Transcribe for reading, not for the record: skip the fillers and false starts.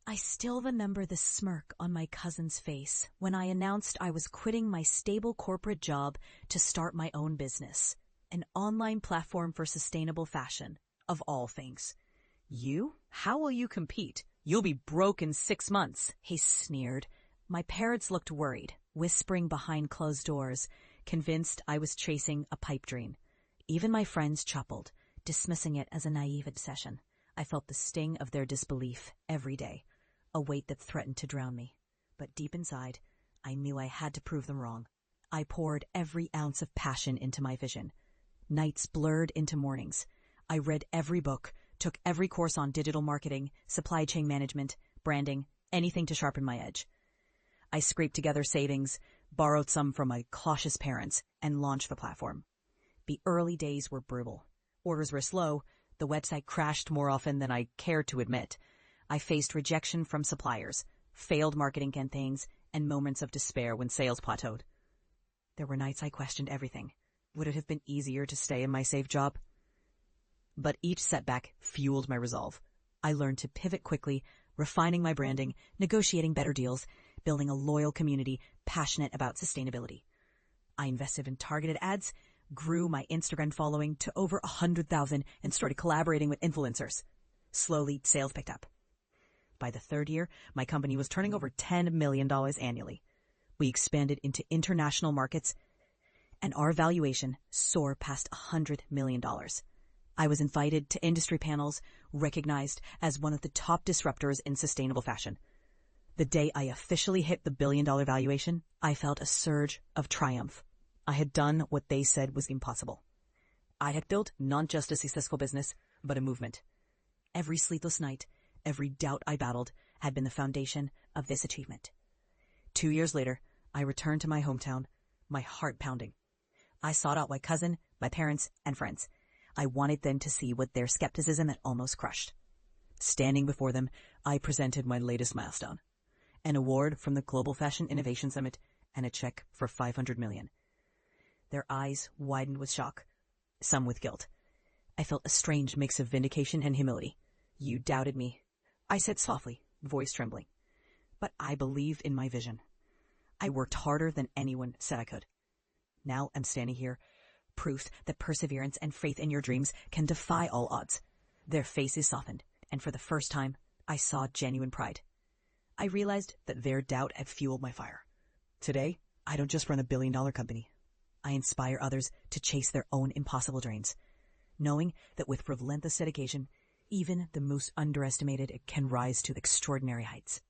I still remember the smirk on my cousin's face when I announced I was quitting my stable corporate job to start my own business, an online platform for sustainable fashion, of all things. You? How will you compete? You'll be broke in 6 months, he sneered. My parents looked worried, whispering behind closed doors, convinced I was chasing a pipe dream. Even my friends chuckled, dismissing it as a naive obsession. I felt the sting of their disbelief every day, a weight that threatened to drown me. But deep inside, I knew I had to prove them wrong. I poured every ounce of passion into my vision. Nights blurred into mornings. I read every book, took every course on digital marketing, supply chain management, branding, anything to sharpen my edge. I scraped together savings, borrowed some from my cautious parents, and launched the platform. The early days were brutal. Orders were slow. The website crashed more often than I cared to admit. I faced rejection from suppliers, failed marketing campaigns, and moments of despair when sales plateaued. There were nights I questioned everything. Would it have been easier to stay in my safe job? But each setback fueled my resolve. I learned to pivot quickly, refining my branding, negotiating better deals, building a loyal community passionate about sustainability. I invested in targeted ads, grew my Instagram following to over 100,000, and started collaborating with influencers. Slowly, sales picked up. By the third year, my company was turning over $10 million annually. We expanded into international markets, and our valuation soared past $100 million. I was invited to industry panels, recognized as one of the top disruptors in sustainable fashion. The day I officially hit the billion-dollar valuation, I felt a surge of triumph. I had done what they said was impossible. I had built not just a successful business, but a movement. Every sleepless night, every doubt I battled had been the foundation of this achievement. 2 years later, I returned to my hometown, my heart pounding. I sought out my cousin, my parents, and friends. I wanted them to see what their skepticism had almost crushed. Standing before them, I presented my latest milestone: an award from the Global Fashion Innovation Summit and a check for $500 million. Their eyes widened with shock, some with guilt. I felt a strange mix of vindication and humility. "You doubted me," I said softly, voice trembling. "But I believed in my vision. I worked harder than anyone said I could. Now I'm standing here, proof that perseverance and faith in your dreams can defy all odds." Their faces softened, and for the first time, I saw genuine pride. I realized that their doubt had fueled my fire. Today, I don't just run a billion-dollar company. I inspire others to chase their own impossible dreams, knowing that with relentless dedication, even the most underestimated can rise to extraordinary heights.